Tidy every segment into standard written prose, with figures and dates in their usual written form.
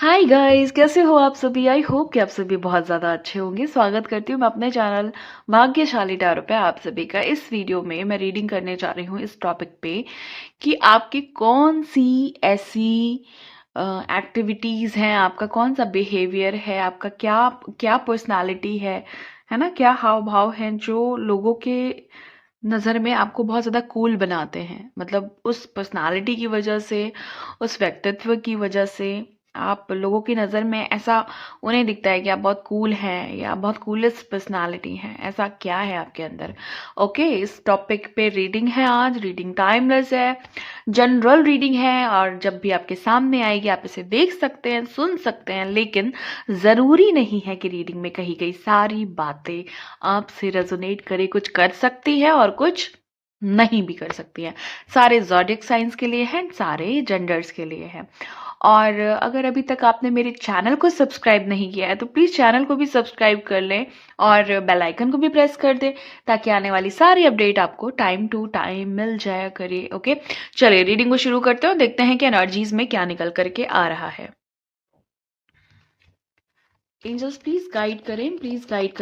Hi guys, कैसे हो आप सभी। आई होप कि आप सभी बहुत ज़्यादा अच्छे होंगे। स्वागत करती हूँ मैं अपने चैनल भाग्यशाली टैरो पे आप सभी का। इस वीडियो में मैं रीडिंग करने जा रही हूँ इस टॉपिक पे कि आपकी कौन सी ऐसी एक्टिविटीज़ हैं, आपका कौन सा बिहेवियर है, आपका क्या क्या पर्सनालिटी है ना, क्या हाव भाव हैं जो लोगों के नज़र में आपको बहुत ज़्यादा कूल बनाते हैं। मतलब उस पर्सनालिटी की वजह से, उस व्यक्तित्व की वजह से आप लोगों की नज़र में ऐसा उन्हें दिखता है कि आप बहुत कूल हैं या बहुत कूलेस्ट पर्सनालिटी हैं। ऐसा क्या है आपके अंदर? ओके, इस टॉपिक पे रीडिंग है। आज रीडिंग टाइमलेस है, जनरल रीडिंग है, और जब भी आपके सामने आएगी आप इसे देख सकते हैं, सुन सकते हैं, लेकिन ज़रूरी नहीं है कि रीडिंग में कही गई सारी बातें आपसे रेजोनेट करे। कुछ कर सकती है और कुछ नहीं भी कर सकती है। सारे ज़ोडिएक साइंस के लिए हैं, सारे जेंडर्स के लिए हैं। और अगर अभी तक आपने मेरे चैनल को सब्सक्राइब नहीं किया है तो प्लीज़ चैनल को भी सब्सक्राइब कर लें और बेल आइकन को भी प्रेस कर दें, ताकि आने वाली सारी अपडेट आपको टाइम टू टाइम मिल जाया करे। ओके, चलिए रीडिंग को शुरू करते हैं, देखते हैं कि एनर्जीज में क्या निकल करके आ रहा है। एंजल्स प्लीज गाइड करें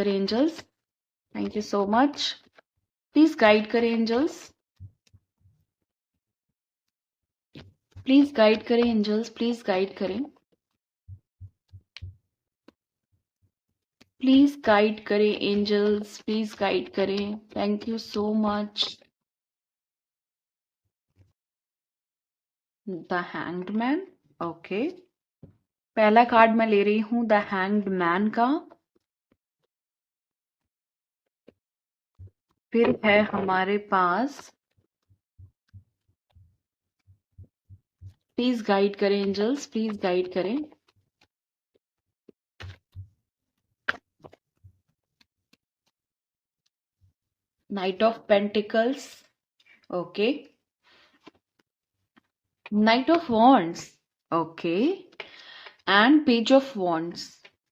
angels. Thank you so much. Please guide करें एंजल्स। प्लीज गाइड करें एंजल्स, प्लीज गाइड करें। प्लीज गाइड करें एंजल्स, प्लीज गाइड करें। Thank you so much. The hanged man. Okay, पहला कार्ड मैं ले रही हूं द हैंग्ड मैन का। फिर है हमारे पास, प्लीज गाइड करें एंजल्स, प्लीज गाइड करें। Night of pentacles. Okay, night of wands. Okay, and page of wands.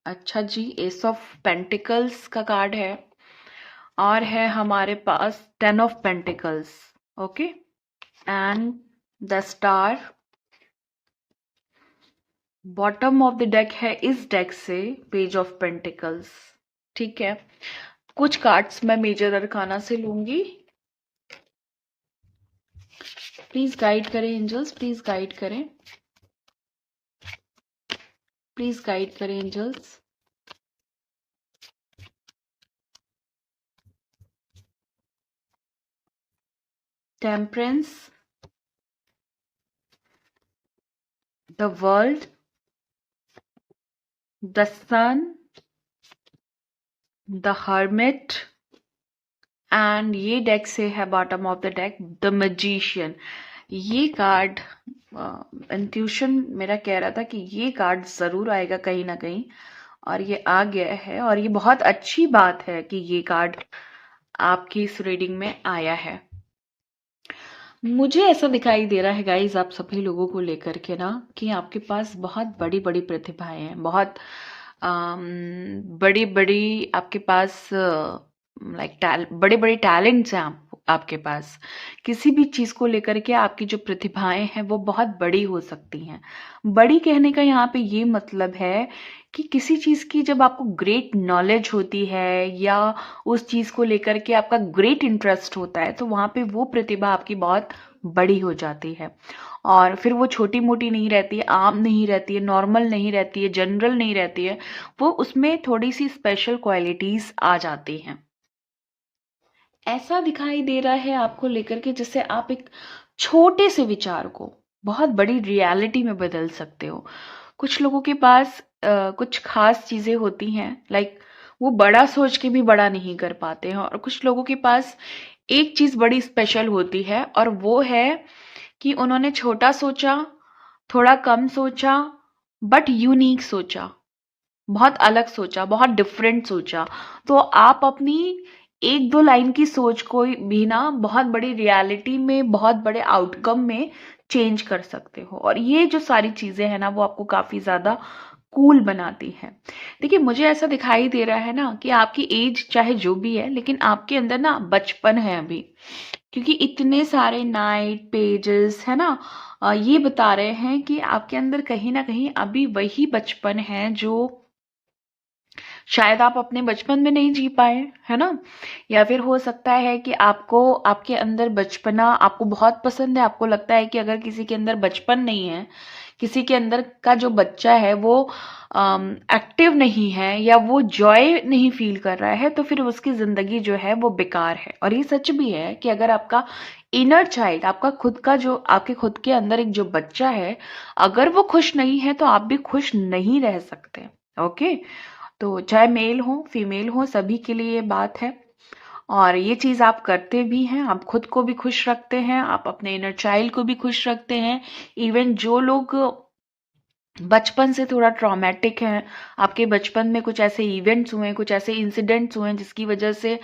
अच्छा जी, एस ऑफ पेंटिकल्स का कार्ड है, और है हमारे पास 10 of pentacles. Okay, and the star. Bottom of the deck है इस डेक से पेज ऑफ पेंटिकल्स। ठीक है, कुछ कार्ड्स मैं मेजर अरकाना से लूंगी। प्लीज गाइड करें एंजल्स, प्लीज गाइड करें। प्लीज गाइड करें angels. Temperance, the world, the sun, the hermit, and ये डेक से है bottom of the deck the magician. ये कार्ड, इंट्यूशन मेरा कह रहा था कि ये कार्ड जरूर आएगा कहीं ना कहीं, और ये आ गया है, और ये बहुत अच्छी बात है कि ये कार्ड आपकी इस रीडिंग में आया है। मुझे ऐसा दिखाई दे रहा है गाइज, आप सभी लोगों को लेकर के ना, कि आपके पास बहुत बड़ी बड़ी प्रतिभाएं हैं, बहुत बड़ी बड़ी आपके पास बड़े बड़े टैलेंट्स हैं आपके पास। किसी भी चीज को लेकर के आपकी जो प्रतिभाएं हैं वो बहुत बड़ी हो सकती हैं। बड़ी कहने का यहाँ पे ये मतलब है कि किसी चीज की जब आपको ग्रेट नॉलेज होती है, या उस चीज को लेकर के आपका ग्रेट इंटरेस्ट होता है, तो वहां पे वो प्रतिभा आपकी बहुत बड़ी हो जाती है। और फिर वो छोटी मोटी नहीं रहती है, आम नहीं रहती है, नॉर्मल नहीं रहती है, जनरल नहीं रहती है, वो उसमें थोड़ी सी स्पेशल क्वालिटीज आ जाती हैं। ऐसा दिखाई दे रहा है आपको लेकर के जैसे आप एक छोटे से विचार को बहुत बड़ी रियलिटी में बदल सकते हो। कुछ लोगों के पास कुछ खास चीजें होती हैं, लाइक वो बड़ा सोच के भी बड़ा नहीं कर पाते हैं, और कुछ लोगों के पास एक चीज बड़ी स्पेशल होती है, और वो है कि उन्होंने छोटा सोचा, थोड़ा कम सोचा, बट यूनिक सोचा, बहुत अलग सोचा, बहुत डिफरेंट सोचा। तो आप अपनी एक दो लाइन की सोच को भी ना बहुत बड़ी रियलिटी में, बहुत बड़े आउटकम में चेंज कर सकते हो, और ये जो सारी चीजें हैं ना वो आपको काफी ज्यादा कूल बनाती है। देखिए, मुझे ऐसा दिखाई दे रहा है ना कि आपकी एज चाहे जो भी है, लेकिन आपके अंदर ना बचपन है अभी, क्योंकि इतने सारे नाइट पेजेस है ना, ये बता रहे हैं कि आपके अंदर कहीं ना कहीं अभी वही बचपन है जो शायद आप अपने बचपन में नहीं जी पाए, है ना? या फिर हो सकता है कि आपको आपके अंदर बचपना आपको बहुत पसंद है, आपको लगता है कि अगर किसी के अंदर बचपन नहीं है, किसी के अंदर का जो बच्चा है वो एक्टिव नहीं है या वो जॉय नहीं फील कर रहा है, तो फिर उसकी जिंदगी जो है वो बेकार है। और ये सच भी है कि अगर आपका इनर चाइल्ड, आपका खुद का जो आपके खुद के अंदर एक जो बच्चा है, अगर वो खुश नहीं है तो आप भी खुश नहीं रह सकते। ओके, तो चाहे मेल हो फीमेल हो, सभी के लिए ये बात है। और ये चीज आप करते भी हैं, आप खुद को भी खुश रखते हैं, आप अपने इनर चाइल्ड को भी खुश रखते हैं। इवन जो लोग बचपन से थोड़ा ट्रॉमेटिक हैं, आपके बचपन में कुछ ऐसे इवेंट्स हुए, कुछ ऐसे इंसिडेंट्स हुए जिसकी वजह से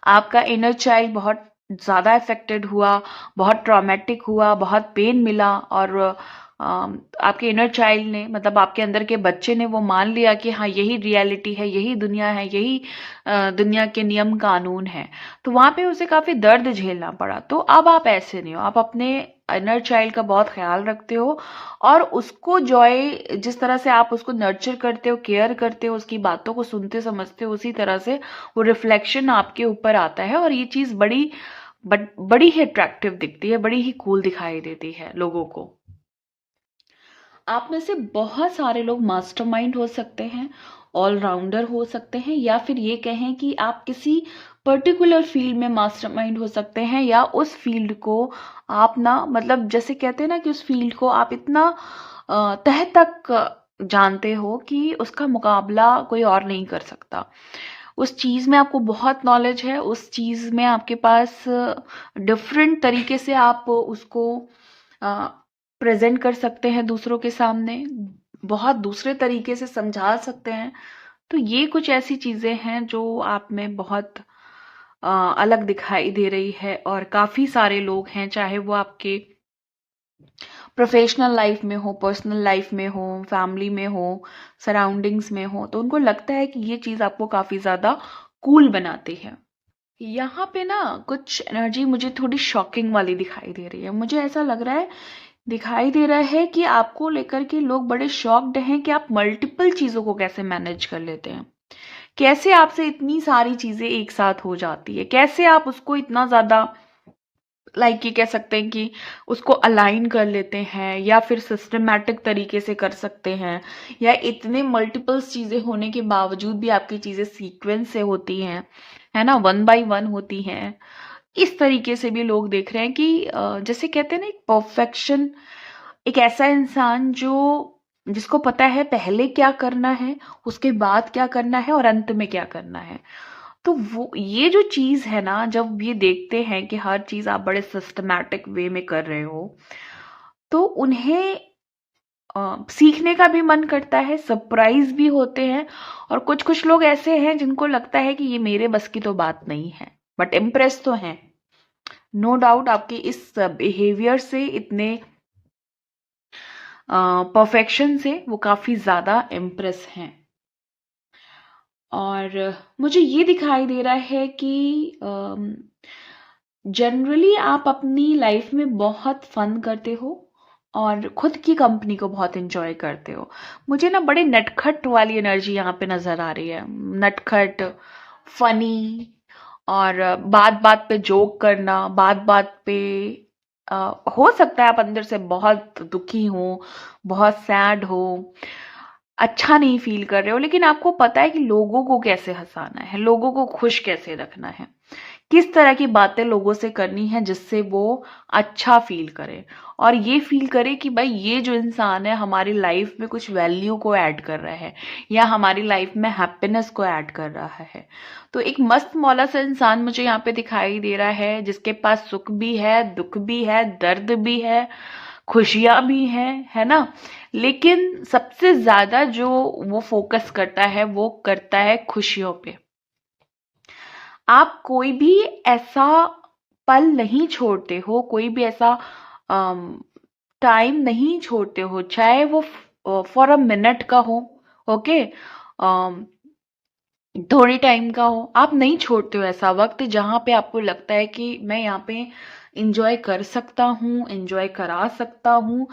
आपका इनर चाइल्ड बहुत ज्यादा अफेक्टेड हुआ, बहुत ट्रॉमेटिक हुआ, बहुत पेन मिला, और आपके इनर चाइल्ड ने, मतलब आपके अंदर के बच्चे ने वो मान लिया कि हाँ यही रियलिटी है, यही दुनिया है, यही दुनिया के नियम कानून है, तो वहां पे उसे काफी दर्द झेलना पड़ा। तो अब आप ऐसे नहीं हो, आप अपने इनर चाइल्ड का बहुत ख्याल रखते हो, और उसको जॉय, जिस तरह से आप उसको नर्चर करते हो, केयर करते हो, उसकी बातों को सुनते समझते हो, उसी तरह से वो रिफ्लेक्शन आपके ऊपर आता है। और ये चीज बड़ी ही अट्रैक्टिव दिखती है, बड़ी ही कूल दिखाई देती है लोगों को। आप में से बहुत सारे लोग मास्टरमाइंड हो सकते हैं, ऑलराउंडर हो सकते हैं, या फिर ये कहें कि आप किसी पर्टिकुलर फील्ड में मास्टरमाइंड हो सकते हैं, या उस फील्ड को आप ना, मतलब जैसे कहते हैं ना कि उस फील्ड को आप इतना तह तक जानते हो कि उसका मुकाबला कोई और नहीं कर सकता। उस चीज में आपको बहुत नॉलेज है, उस चीज में आपके पास डिफरेंट तरीके से आप उसको प्रेजेंट कर सकते हैं दूसरों के सामने, बहुत दूसरे तरीके से समझा सकते हैं। तो ये कुछ ऐसी चीजें हैं जो आप में बहुत अलग दिखाई दे रही है। और काफी सारे लोग हैं, चाहे वो आपके प्रोफेशनल लाइफ में हो, पर्सनल लाइफ में हो, फैमिली में हो, सराउंडिंग्स में हो, तो उनको लगता है कि ये चीज आपको काफी ज्यादा कूल बनाती है। यहाँ पे ना कुछ एनर्जी मुझे थोड़ी शॉकिंग वाली दिखाई दे रही है। मुझे ऐसा लग रहा है, दिखाई दे रहा है कि आपको लेकर के लोग बड़े शॉक्ड हैं कि आप मल्टीपल चीजों को कैसे मैनेज कर लेते हैं, कैसे आपसे इतनी सारी चीजें एक साथ हो जाती है, कैसे आप उसको इतना ज्यादा ये कह सकते हैं कि उसको अलाइन कर लेते हैं, या फिर सिस्टमेटिक तरीके से कर सकते हैं, या इतने मल्टीपल्स चीजें होने के बावजूद भी आपकी चीजें सीक्वेंस से होती हैं, है ना, वन बाय वन होती हैं। इस तरीके से भी लोग देख रहे हैं कि जैसे कहते हैं ना, एक परफेक्शन, एक ऐसा इंसान जो जिसको पता है पहले क्या करना है, उसके बाद क्या करना है, और अंत में क्या करना है। तो वो ये जो चीज है ना, जब ये देखते हैं कि हर चीज आप बड़े सिस्टमैटिक वे में कर रहे हो, तो उन्हें सीखने का भी मन करता है, सरप्राइज भी होते हैं। और कुछ कुछ लोग ऐसे हैं जिनको लगता है कि ये मेरे बस की तो बात नहीं है, बट इम्प्रेस तो हैं। नो डाउट आपके इस बिहेवियर से, इतने परफेक्शन से वो काफी ज्यादा इम्प्रेस हैं। और मुझे ये दिखाई दे रहा है कि जनरली आप अपनी लाइफ में बहुत फन करते हो, और खुद की कंपनी को बहुत एंजॉय करते हो। मुझे ना बड़ी नटखट वाली एनर्जी यहाँ पे नजर आ रही है, नटखट, फनी, और बात बात पे जोक करना, बात बात पे हो सकता है आप अंदर से बहुत दुखी हो, बहुत सैड हो, अच्छा नहीं फील कर रहे हो, लेकिन आपको पता है कि लोगों को कैसे हंसाना है, लोगों को खुश कैसे रखना है, किस तरह की बातें लोगों से करनी है जिससे वो अच्छा फील करे, और ये फील करे कि भाई ये जो इंसान है हमारी लाइफ में कुछ वैल्यू को ऐड कर रहा है, या हमारी लाइफ में हैप्पीनेस को ऐड कर रहा है। तो एक मस्त मौला सा इंसान मुझे यहाँ पे दिखाई दे रहा है, जिसके पास सुख भी है, दुख भी है, दर्द भी है, खुशियां भी हैं, है ना। लेकिन सबसे ज्यादा जो वो फोकस करता है, वो करता है खुशियों पे। आप कोई भी ऐसा पल नहीं छोड़ते हो, कोई भी ऐसा टाइम नहीं छोड़ते हो, चाहे वो फॉर अ मिनट का हो, ओके, थोड़ी टाइम का हो, आप नहीं छोड़ते हो ऐसा वक्त जहां पे आपको लगता है कि मैं यहाँ पे इंजॉय कर सकता हूँ, इंजॉय करा सकता हूँ।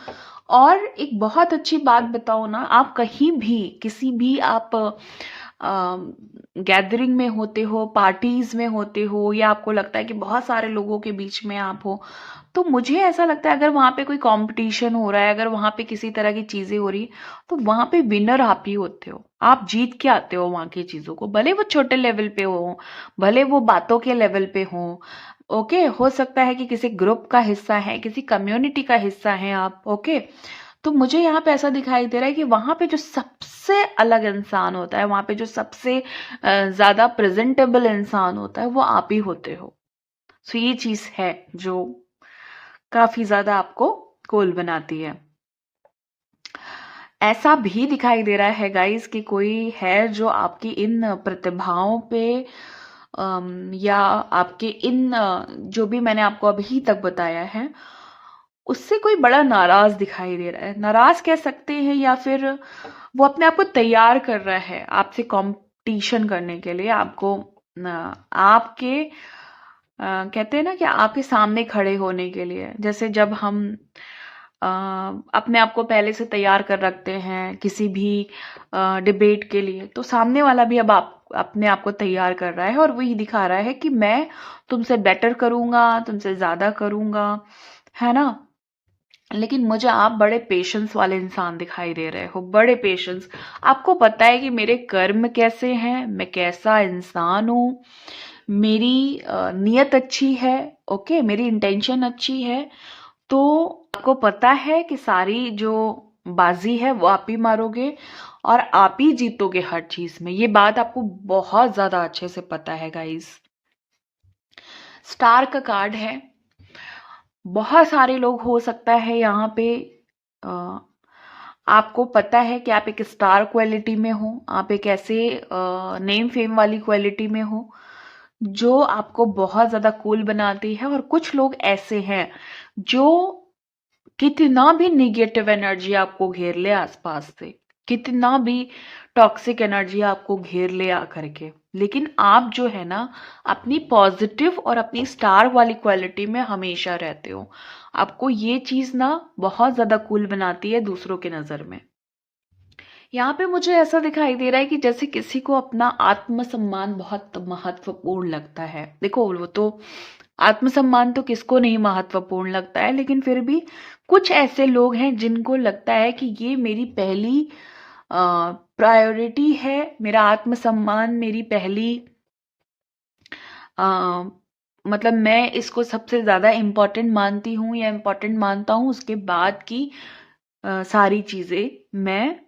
और एक बहुत अच्छी बात बताओ ना, आप कहीं भी किसी भी आप गैदरिंग में होते हो, पार्टीज में होते हो, या आपको लगता है कि बहुत सारे लोगों के बीच में आप हो, तो मुझे ऐसा लगता है अगर वहां पे कोई कंपटीशन हो रहा है, अगर वहां पे किसी तरह की चीजें हो रही, तो वहां पे विनर आप ही होते हो। आप जीत के आते हो वहां की चीजों को, भले वो छोटे लेवल पे हो, भले वो बातों के लेवल पे हो। ओके, हो सकता है कि किसी ग्रुप का हिस्सा है, किसी कम्युनिटी का हिस्सा है आप। ओके, तो मुझे यहाँ पे ऐसा दिखाई दे रहा है कि वहां पे जो सबसे अलग इंसान होता है, वहां पे जो सबसे ज्यादा प्रेजेंटेबल इंसान होता है, वो आप ही होते हो। सो ये चीज है जो काफी ज्यादा आपको कूल बनाती है। ऐसा भी दिखाई दे रहा है गाइस कि कोई है जो आपकी इन प्रतिभाओं पे या आपके इन जो भी मैंने आपको अभी तक बताया है, उससे कोई बड़ा नाराज दिखाई दे रहा है। नाराज कह सकते हैं, या फिर वो अपने आप को तैयार कर रहा है आपसे कंपटीशन करने के लिए, आपको आपके कहते हैं ना कि आपके सामने खड़े होने के लिए। जैसे जब हम अ, अपने आप को पहले से तैयार कर रखते हैं किसी भी डिबेट के लिए, तो सामने वाला भी अब आप अपने आप को तैयार कर रहा है और वही दिखा रहा है कि मैं तुमसे बेटर करूंगा, तुमसे ज्यादा करूंगा, है ना। लेकिन मुझे आप बड़े पेशेंस वाले इंसान दिखाई दे रहे हो, बड़े पेशेंस। आपको पता है कि मेरे कर्म कैसे हैं, मैं कैसा इंसान हूं, मेरी नीयत अच्छी है। ओके, मेरी इंटेंशन अच्छी है। तो आपको पता है कि सारी जो बाजी है वो आप ही मारोगे और आप ही जीतोगे हर चीज में। ये बात आपको बहुत ज्यादा अच्छे से पता है गाइस। स्टार का कार्ड है। बहुत सारे लोग हो सकता है यहाँ पे अ, आपको पता है कि आप एक स्टार क्वालिटी में हो, आप एक ऐसे नेम फेम वाली क्वालिटी में हो जो आपको बहुत ज्यादा कूल बनाती है। और कुछ लोग ऐसे हैं जो कितना भी निगेटिव एनर्जी आपको घेर ले आसपास से, कितना भी टॉक्सिक एनर्जी आपको घेर ले आकर के, लेकिन आप जो है ना अपनी पॉजिटिव और अपनी स्टार वाली क्वालिटी में हमेशा रहते हो। आपको ये चीज ना बहुत ज्यादा कूल बनाती है दूसरों के नजर में। यहाँ पे मुझे ऐसा दिखाई दे रहा है कि जैसे किसी को अपना आत्मसम्मान बहुत महत्वपूर्ण लगता है। देखो, वो तो आत्मसम्मान तो किसको नहीं महत्वपूर्ण लगता है, लेकिन फिर भी कुछ ऐसे लोग हैं जिनको लगता है कि ये मेरी पहली प्रायोरिटी है, मेरा आत्मसम्मान मेरी पहली आ, मतलब मैं इसको सबसे ज्यादा इम्पोर्टेंट मानती हूँ या इम्पोर्टेंट मानता हूँ, उसके बाद की सारी चीजें मैं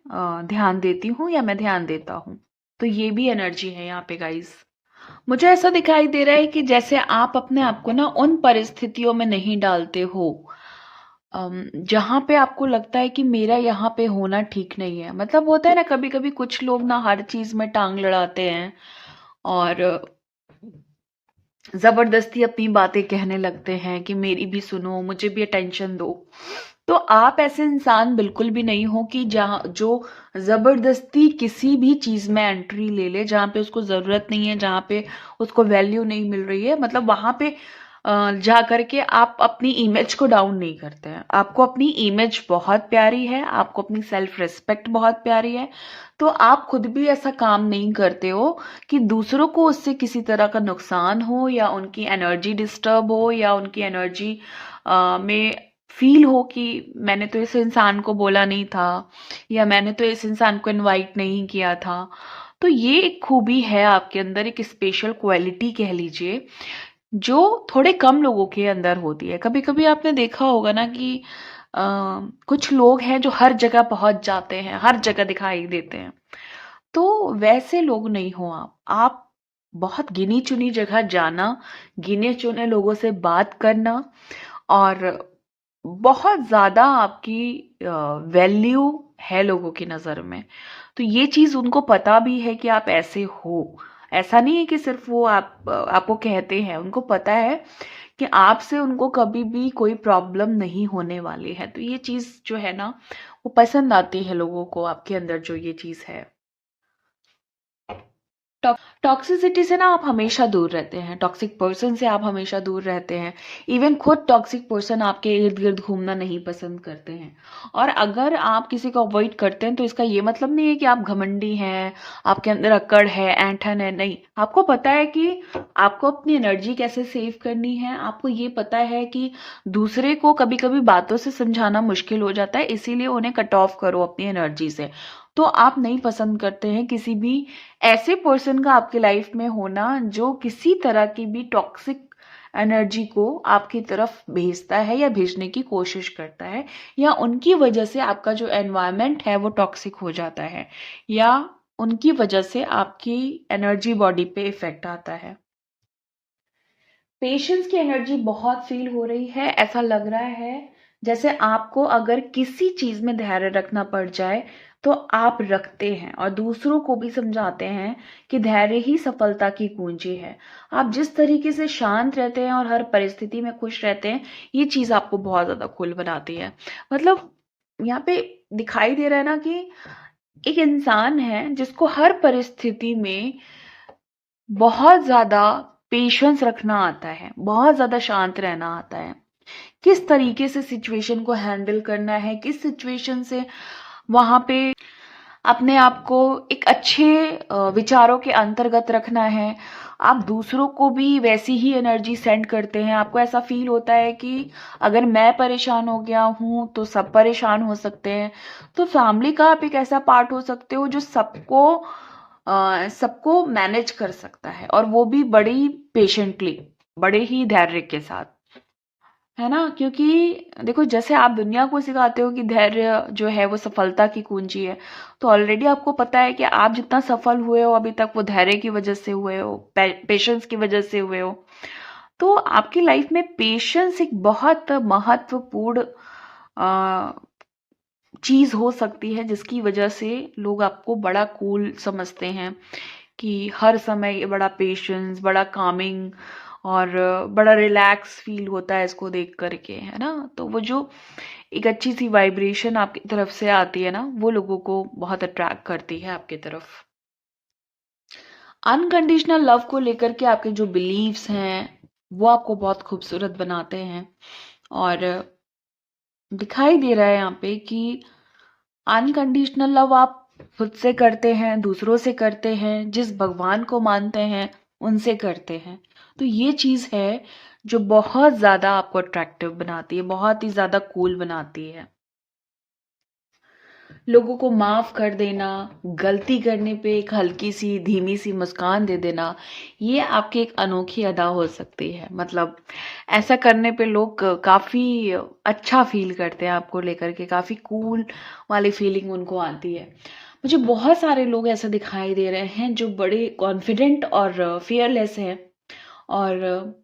ध्यान देती हूँ या मैं ध्यान देता हूँ। तो ये भी एनर्जी है यहाँ पे गाइस। मुझे ऐसा दिखाई दे रहा है कि जैसे आप अपने आप को ना उन परिस्थितियों में नहीं डालते हो जहां पे आपको लगता है कि मेरा यहाँ पे होना ठीक नहीं है। मतलब होता है ना, कभी कभी कुछ लोग ना हर चीज में टांग लड़ाते हैं और जबरदस्ती अपनी बातें कहने लगते हैं कि मेरी भी सुनो, मुझे भी अटेंशन दो। तो आप ऐसे इंसान बिल्कुल भी नहीं हो कि जहां जो जबरदस्ती किसी भी चीज में एंट्री ले ले जहां पे उसको जरूरत नहीं है, जहां पे उसको वैल्यू नहीं मिल रही है। मतलब वहां पे जा करके आप अपनी इमेज को डाउन नहीं करते हैं। आपको अपनी इमेज बहुत प्यारी है, आपको अपनी सेल्फ रिस्पेक्ट बहुत प्यारी है, तो आप खुद भी ऐसा काम नहीं करते हो कि दूसरों को उससे किसी तरह का नुकसान हो, या उनकी एनर्जी डिस्टर्ब हो, या उनकी एनर्जी में फील हो कि मैंने तो इस इंसान को बोला नहीं था, या मैंने तो इस इंसान को इनवाइट नहीं किया था। तो ये एक खूबी है आपके अंदर, एक स्पेशल क्वालिटी कह लीजिए, जो थोड़े कम लोगों के अंदर होती है। कभी कभी आपने देखा होगा ना कि अ, कुछ लोग हैं जो हर जगह पहुंच जाते हैं, हर जगह दिखाई देते हैं। तो वैसे लोग नहीं हो आप बहुत गिनी चुनी जगह जाना, गिने चुने लोगों से बात करना, और बहुत ज्यादा आपकी वैल्यू है लोगों की नजर में। तो ये चीज उनको पता भी है कि आप ऐसे हो। ऐसा नहीं है कि सिर्फ वो आपको कहते हैं, उनको पता है कि आपसे उनको कभी भी कोई प्रॉब्लम नहीं होने वाली है। तो ये चीज जो है ना, वो पसंद आती है लोगों को आपके अंदर, जो ये चीज है। टॉक्सिसिटी से ना आप हमेशा दूर रहते हैं, टॉक्सिक पर्सन से आप हमेशा दूर रहते हैं। इवन खुद टॉक्सिक पर्सन आपके इर्द गिर्द घूमना नहीं पसंद करते हैं। और अगर आप किसी को अवॉइड करते हैं तो इसका ये मतलब नहीं है कि आप घमंडी हैं, आपके अंदर अकड़ है, ऐंठन है। नहीं, आपको पता है कि आपको अपनी एनर्जी कैसे सेव करनी है। आपको ये पता है कि दूसरे को कभी कभी बातों से समझाना मुश्किल हो जाता है, इसीलिए उन्हें कट ऑफ करो अपनी एनर्जी से। तो आप नहीं पसंद करते हैं किसी भी ऐसे पर्सन का आपके लाइफ में होना जो किसी तरह की भी टॉक्सिक एनर्जी को आपकी तरफ भेजता है या भेजने की कोशिश करता है, या उनकी वजह से आपका जो एनवायरनमेंट है वो टॉक्सिक हो जाता है, या उनकी वजह से आपकी एनर्जी बॉडी पे इफेक्ट आता है। पेशेंस की एनर्जी बहुत फील हो रही है। ऐसा लग रहा है जैसे आपको अगर किसी चीज में धैर्य रखना पड़ जाए तो आप रखते हैं, और दूसरों को भी समझाते हैं कि धैर्य ही सफलता की कुंजी है। आप जिस तरीके से शांत रहते हैं और हर परिस्थिति में खुश रहते हैं, ये चीज आपको बहुत ज्यादा कूल बनाती है। मतलब यहाँ पे दिखाई दे रहा है ना कि एक इंसान है जिसको हर परिस्थिति में बहुत ज़्यादा पेशेंस रखना आता है, बहुत ज़्यादा शांत रहना आता है। किस तरीके से सिचुएशन को हैंडल करना है, किस सिचुएशन से वहाँ पे अपने आप को एक अच्छे विचारों के अंतर्गत रखना है। आप दूसरों को भी वैसी ही एनर्जी सेंड करते हैं। आपको ऐसा फील होता है कि अगर मैं परेशान हो गया हूँ तो सब परेशान हो सकते हैं। तो फैमिली का आप एक ऐसा पार्ट हो सकते हो जो सबको मैनेज कर सकता है, और वो भी बड़ी पेशेंटली, बड़े ही धैर्य के साथ, है ना। क्योंकि देखो, जैसे आप दुनिया को सिखाते हो कि धैर्य जो है वो सफलता की कुंजी है, तो ऑलरेडी आपको पता है कि आप जितना सफल हुए हो अभी तक वो धैर्य की वजह से हुए हो, पेशेंस की वजह से हुए हो। तो आपकी लाइफ में पेशेंस एक बहुत महत्वपूर्ण चीज हो सकती है, जिसकी वजह से लोग आपको बड़ा कूल समझते हैं कि हर समय ये बड़ा पेशेंस, बड़ा कामिंग और बड़ा रिलैक्स फील होता है इसको देख करके, है ना। तो वो जो एक अच्छी सी वाइब्रेशन आपकी तरफ से आती है ना, वो लोगों को बहुत अट्रैक्ट करती है आपकी तरफ। अनकंडीशनल लव को लेकर के आपके जो बिलीव्स हैं वो आपको बहुत खूबसूरत बनाते हैं। और दिखाई दे रहा है यहाँ पे कि अनकंडीशनल लव आप खुद से करते हैं, दूसरों से करते हैं, जिस भगवान को मानते हैं उनसे करते हैं। तो ये चीज है जो बहुत ज्यादा आपको अट्रैक्टिव बनाती है, बहुत ही ज्यादा कूल बनाती है। लोगों को माफ कर देना, गलती करने पे एक हल्की सी धीमी सी मुस्कान दे देना, ये आपकी एक अनोखी अदा हो सकती है। मतलब ऐसा करने पे लोग काफी अच्छा फील करते हैं आपको लेकर के, काफी कूल वाली फीलिंग उनको आती है। मुझे बहुत सारे लोग ऐसा दिखाई दे रहे हैं जो बड़े कॉन्फिडेंट और फियरलेस हैं, और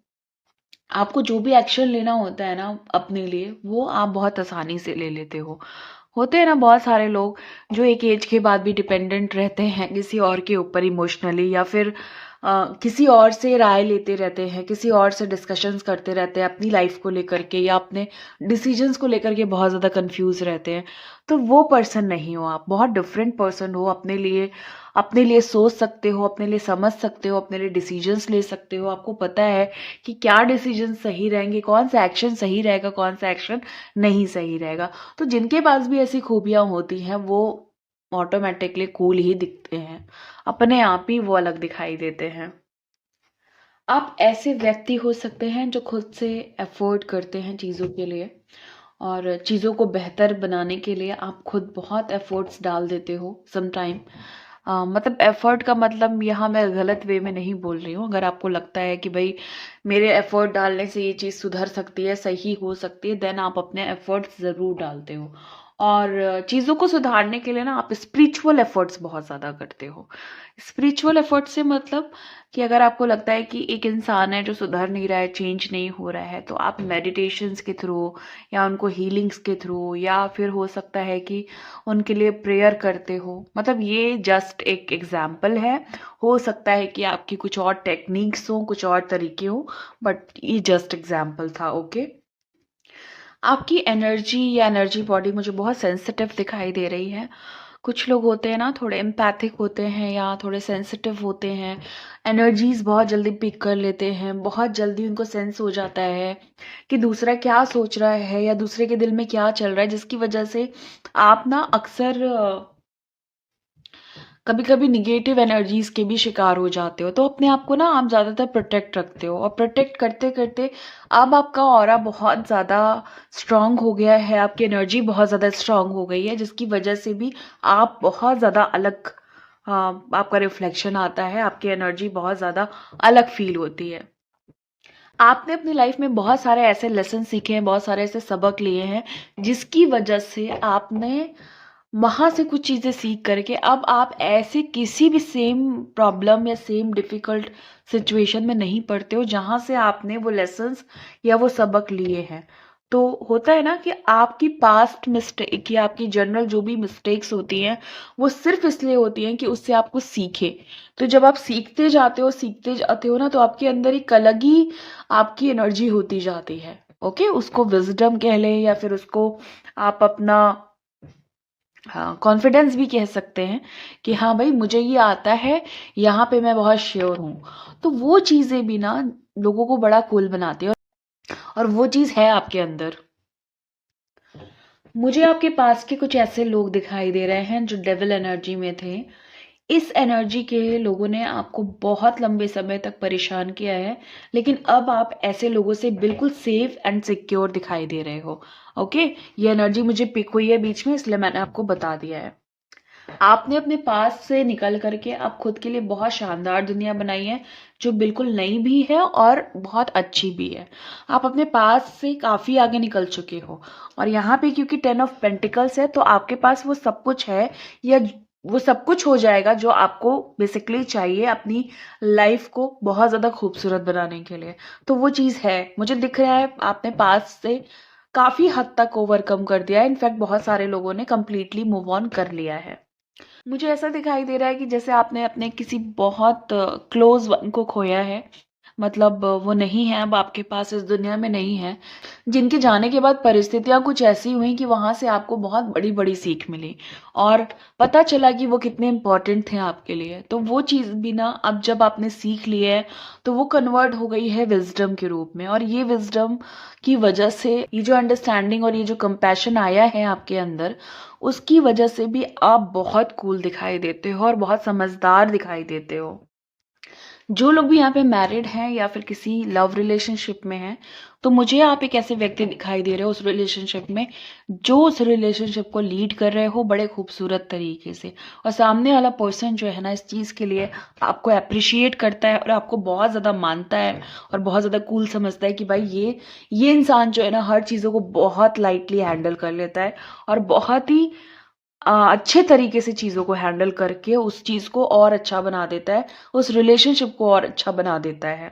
आपको जो भी एक्शन लेना होता है ना अपने लिए, वो आप बहुत आसानी से ले लेते हो। होते हैं ना बहुत सारे लोग जो एक एज के बाद भी डिपेंडेंट रहते हैं किसी और के ऊपर इमोशनली, या फिर किसी और से राय लेते रहते हैं, किसी और से डिस्कशंस करते रहते हैं अपनी लाइफ को लेकर के, या अपने डिसीजंस को लेकर के बहुत ज़्यादा कंफ्यूज रहते हैं। तो वो पर्सन नहीं हो आप, बहुत डिफरेंट पर्सन हो। अपने लिए सोच सकते हो, अपने लिए समझ सकते हो, अपने लिए डिसीजंस ले सकते हो। आपको पता है कि क्या डिसीजन सही रहेंगे, कौन सा एक्शन सही रहेगा, कौन सा एक्शन नहीं सही रहेगा। तो जिनके पास भी ऐसी खूबियां होती हैं वो ऑटोमेटिकली कूल ही दिखते हैं, अपने आप ही वो अलग दिखाई देते हैं। आप ऐसे व्यक्ति हो सकते हैं जो खुद से एफर्ट करते हैं चीज़ों के लिए, और चीज़ों को बेहतर बनाने के लिए आप खुद बहुत एफर्ट्स डाल देते हो समटाइम। मतलब एफर्ट का मतलब यहाँ मैं गलत वे में नहीं बोल रही हूँ। अगर आपको लगता है कि भाई मेरे एफर्ट डालने से ये चीज़ सुधर सकती है, सही हो सकती है, देन आप अपने एफर्ट्स ज़रूर डालते हो। और चीज़ों को सुधारने के लिए ना आप स्पिरिचुअल एफर्ट्स बहुत ज़्यादा करते हो। स्पिरिचुअल एफर्ट्स से मतलब कि अगर आपको लगता है कि एक इंसान है जो सुधर नहीं रहा है, चेंज नहीं हो रहा है, तो आप मेडिटेशंस के थ्रू, या उनको हीलिंग्स के थ्रू, या फिर हो सकता है कि उनके लिए प्रेयर करते हो। मतलब ये जस्ट एक एग्जाम्पल है। हो सकता है कि आपकी कुछ और टेक्निक्स हो, कुछ और तरीके हो, बट ये जस्ट एग्जाम्पल था। ओके, आपकी एनर्जी या एनर्जी बॉडी मुझे बहुत सेंसिटिव दिखाई दे रही है। कुछ लोग होते हैं ना, थोड़े एम्पैथिक होते हैं या थोड़े सेंसिटिव होते हैं, एनर्जीज बहुत जल्दी पिक कर लेते हैं, बहुत जल्दी उनको सेंस हो जाता है कि दूसरा क्या सोच रहा है या दूसरे के दिल में क्या चल रहा है, जिसकी वजह से आप ना अक्सर कभी कभी निगेटिव एनर्जीज के भी शिकार हो जाते हो। तो अपने आप को ना आप ज़्यादातर प्रोटेक्ट रखते हो, और प्रोटेक्ट करते करते अब आपका ऑरा बहुत ज़्यादा स्ट्रांग हो गया है, आपकी एनर्जी बहुत ज़्यादा स्ट्रांग हो गई है, जिसकी वजह से भी आप बहुत ज़्यादा अलग, आपका रिफ्लेक्शन आता है, आपकी एनर्जी बहुत ज़्यादा अलग फील होती है। आपने अपनी लाइफ में बहुत सारे ऐसे लेसन सीखे हैं, बहुत सारे ऐसे सबक लिए हैं, जिसकी वजह से आपने वहां से कुछ चीजें सीख करके अब आप ऐसे किसी भी सेम प्रॉब्लम या सेम डिफिकल्ट सिचुएशन में नहीं पड़ते हो, जहां से आपने वो लेसन्स या वो सबक लिए हैं। तो होता है ना कि आपकी पास्ट मिस्टेक या आपकी जनरल जो भी मिस्टेक्स होती हैं, वो सिर्फ इसलिए होती हैं कि उससे आप कुछ सीखे। तो जब आप सीखते जाते हो ना, तो आपके अंदर एक अलग ही आपकी एनर्जी होती जाती है। ओके, उसको विजडम कह लें या फिर उसको आप अपना, हाँ, कॉन्फिडेंस भी कह सकते हैं कि हाँ भाई मुझे ये आता है, यहाँ पे मैं बहुत श्योर हूँ। तो वो चीजें भी ना लोगों को बड़ा कूल बनाती है, और वो चीज है आपके अंदर। मुझे आपके पास के कुछ ऐसे लोग दिखाई दे रहे हैं जो डेविल एनर्जी में थे। इस एनर्जी के लोगों ने आपको बहुत लंबे समय तक परेशान किया है, लेकिन अब आप ऐसे लोगों से बिल्कुल सेफ एंड सिक्योर दिखाई दे रहे हो। ओके, ये एनर्जी मुझे पिक हुई है बीच में, इसलिए मैंने आपको बता दिया है। आपने अपने पास से निकल करके आप खुद के लिए बहुत शानदार दुनिया बनाई है, जो बिल्कुल नई भी है और बहुत अच्छी भी है। आप अपने पास से काफी आगे निकल चुके हो, और यहाँ पे क्योंकि 10 ऑफ पेंटिकल्स है, तो आपके पास वो सब कुछ है, या वो सब कुछ हो जाएगा जो आपको बेसिकली चाहिए अपनी लाइफ को बहुत ज्यादा खूबसूरत बनाने के लिए। तो वो चीज है, मुझे दिख रहा है आपने पास से काफी हद तक ओवरकम कर दिया है। इनफैक्ट बहुत सारे लोगों ने कंप्लीटली मूव ऑन कर लिया है। मुझे ऐसा दिखाई दे रहा है कि जैसे आपने अपने किसी बहुत क्लोज वन को खोया है, मतलब वो नहीं है अब आपके पास, इस दुनिया में नहीं है, जिनके जाने के बाद परिस्थितियां कुछ ऐसी हुई कि वहां से आपको बहुत बड़ी बड़ी सीख मिली, और पता चला कि वो कितने इंपॉर्टेंट थे आपके लिए। तो वो चीज भी ना अब जब आपने सीख ली है, तो वो कन्वर्ट हो गई है विजडम के रूप में, और ये विजडम की वजह से ये जो अंडरस्टैंडिंग और ये जो कंपैशन आया है आपके अंदर, उसकी वजह से भी आप बहुत कूल दिखाई देते हो और बहुत समझदार दिखाई देते हो। जो लोग भी यहाँ पे मैरिड हैं या फिर किसी लव रिलेशनशिप में हैं, तो मुझे आप एक ऐसे व्यक्ति दिखाई दे रहे हो उस रिलेशनशिप में, जो उस रिलेशनशिप को लीड कर रहे हो बड़े खूबसूरत तरीके से, और सामने वाला पर्सन जो है ना इस चीज के लिए आपको अप्रिशिएट करता है और आपको बहुत ज्यादा मानता है और बहुत ज्यादा कूल समझता है कि भाई ये इंसान जो है ना हर चीजों को बहुत लाइटली हैंडल कर लेता है, और बहुत ही अच्छे तरीके से चीजों को हैंडल करके उस चीज को और अच्छा बना देता है, उस रिलेशनशिप को और अच्छा बना देता है।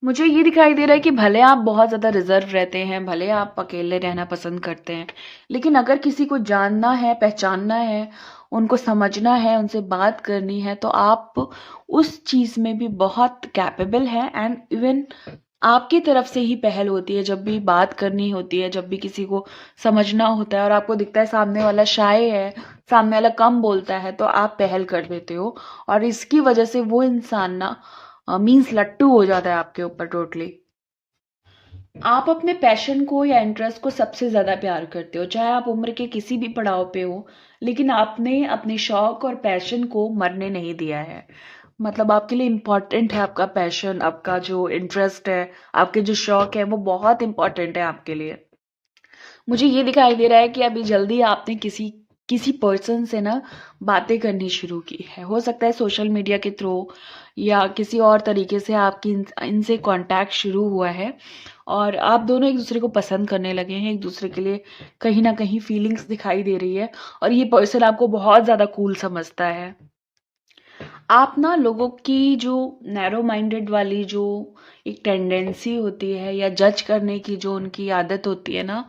मुझे ये दिखाई दे रहा है कि भले आप बहुत ज्यादा रिजर्व रहते हैं, भले आप अकेले रहना पसंद करते हैं, लेकिन अगर किसी को जानना है, पहचानना है, उनको समझना है, उनसे बात करनी है, तो आप उस चीज में भी बहुत कैपेबल हैं। एंड इवन आपकी तरफ से ही पहल होती है जब भी बात करनी होती है, जब भी किसी को समझना होता है और आपको दिखता है सामने वाला शाय है, सामने वाला कम बोलता है, तो आप पहल कर देते हो, और इसकी वजह से वो इंसान ना मीन्स लट्टू हो जाता है आपके ऊपर टोटली। आप अपने पैशन को या इंटरेस्ट को सबसे ज्यादा प्यार करते हो, चाहे आप उम्र के किसी भी पड़ाव पे हो, लेकिन आपने अपने शौक और पैशन को मरने नहीं दिया है। मतलब आपके लिए इम्पोर्टेंट है आपका पैशन, आपका जो इंटरेस्ट है, आपके जो शौक है, वो बहुत इंपॉर्टेंट है आपके लिए। मुझे ये दिखाई दे रहा है कि अभी जल्दी आपने किसी किसी पर्सन से ना बातें करनी शुरू की है, हो सकता है सोशल मीडिया के थ्रू या किसी और तरीके से आपकी इनसे कांटेक्ट शुरू हुआ है, और आप दोनों एक दूसरे को पसंद करने लगे हैं, एक दूसरे के लिए कहीं ना कहीं फीलिंग्स दिखाई दे रही है, और ये पर्सन आपको बहुत ज्यादा कूल समझता है। आप ना लोगों की जो नैरो माइंडेड वाली जो एक टेंडेंसी होती है या जज करने की जो उनकी आदत होती है ना,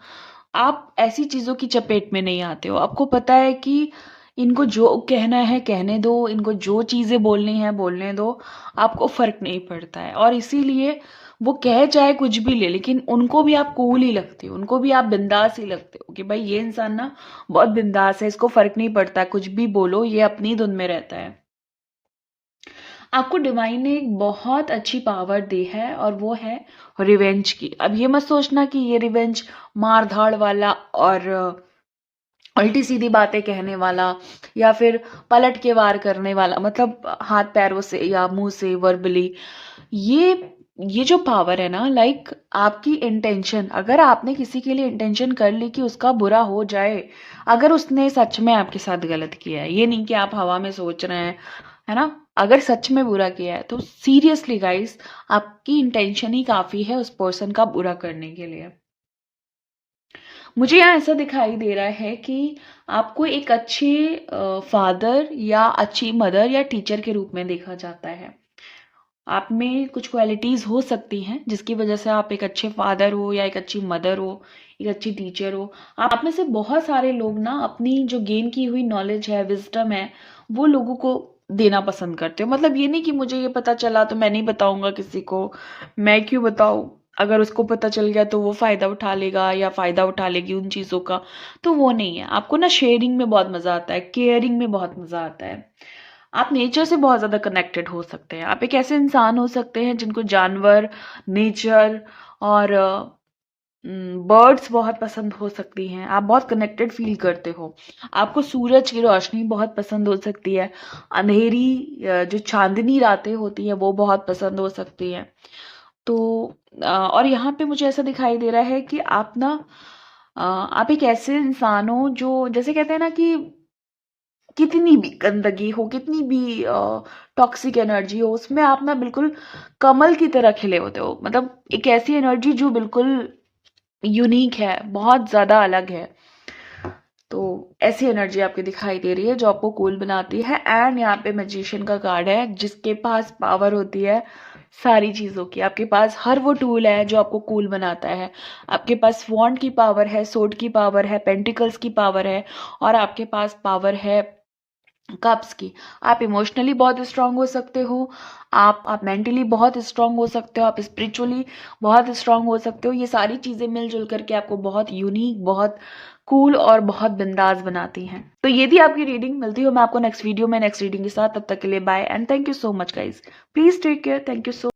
आप ऐसी चीजों की चपेट में नहीं आते हो। आपको पता है कि इनको जो कहना है कहने दो, इनको जो चीज़ें बोलनी है बोलने दो, आपको फ़र्क नहीं पड़ता है। और इसीलिए वो कहे चाहे कुछ भी ले, लेकिन उनको भी आप कूल ही लगते हो, उनको भी आप बिंदास ही लगते हो कि भाई ये इंसान ना बहुत बिंदास है, इसको फ़र्क नहीं पड़ता, कुछ भी बोलो, ये अपनी धुन में रहता है। आपको डिवाइन ने एक बहुत अच्छी पावर दी है और वो है रिवेंज की। अब ये मत सोचना कि ये रिवेंज मार धाड़ वाला और उल्टी सीधी बातें कहने वाला या फिर पलट के वार करने वाला, मतलब हाथ पैरों से या मुंह से वर्बली। ये ये जो पावर है ना, लाइक आपकी इंटेंशन, अगर आपने किसी के लिए इंटेंशन कर ली कि उसका बुरा हो जाए, अगर उसने सच में आपके साथ गलत किया है, ये नहीं कि आप हवा में सोच रहे हैं, है ना, अगर सच में बुरा किया है तो सीरियसली गाइस आपकी इंटेंशन ही काफी है उस पर्सन का बुरा करने के लिए। मुझे यहाँ ऐसा दिखाई दे रहा है कि आपको एक अच्छे फादर या अच्छी मदर या टीचर के रूप में देखा जाता है। आप में कुछ क्वालिटीज हो सकती हैं जिसकी वजह से आप एक अच्छे फादर हो या एक अच्छी मदर हो, एक अच्छी टीचर हो। आप में से बहुत सारे लोग ना अपनी जो गेन की हुई नॉलेज है, विजडम है, वो लोगों को देना पसंद करते हो। मतलब ये नहीं कि मुझे ये पता चला तो मैं नहीं बताऊंगा किसी को, मैं क्यों बताऊं, अगर उसको पता चल गया तो वो फायदा उठा लेगा या फायदा उठा लेगी उन चीजों का, तो वो नहीं है। आपको ना शेयरिंग में बहुत मजा आता है, केयरिंग में बहुत मजा आता है। आप नेचर से बहुत ज्यादा कनेक्टेड हो सकते हैं। आप एक ऐसे इंसान हो सकते हैं जिनको जानवर, नेचर और बर्ड्स बहुत पसंद हो सकती हैं। आप बहुत कनेक्टेड फील करते हो। आपको सूरज की रोशनी बहुत पसंद हो सकती है। अंधेरी जो चांदनी रातें होती हैं वो बहुत पसंद हो सकती हैं। तो और यहाँ पे मुझे ऐसा दिखाई दे रहा है कि आप ना आप एक ऐसे इंसान हो जो, जैसे कहते हैं ना कि कितनी भी गंदगी हो, कितनी भी टॉक्सिक एनर्जी हो, उसमें आप ना बिल्कुल कमल की तरह खिले होते हो। मतलब एक ऐसी एनर्जी जो बिल्कुल यूनिक है, बहुत ज्यादा अलग है। तो ऐसी एनर्जी आपकी दिखाई दे रही है जो आपको कूल बनाती है। एंड यहाँ पे मैजिशियन का कार्ड है जिसके पास पावर होती है सारी चीजों की। आपके पास हर वो टूल है जो आपको कूल बनाता है। आपके पास वॉन्ड की पावर है, सोड की पावर है, पेंटिकल्स की पावर है, और आपके पास पावर है कप्स की। आप इमोशनली बहुत स्ट्रांग हो सकते हो, आप मेंटली बहुत स्ट्रांग हो सकते हो, आप स्पिरिचुअली बहुत स्ट्रांग हो सकते हो। ये सारी चीजें मिलजुल करके आपको बहुत यूनिक, बहुत कूल और बहुत बिंदास बनाती हैं। तो ये थी आपकी रीडिंग। मिलती हूँ मैं आपको नेक्स्ट वीडियो में नेक्स्ट रीडिंग के साथ। तब तक के लिए bye and thank you so much guys. Please take care. Thank you so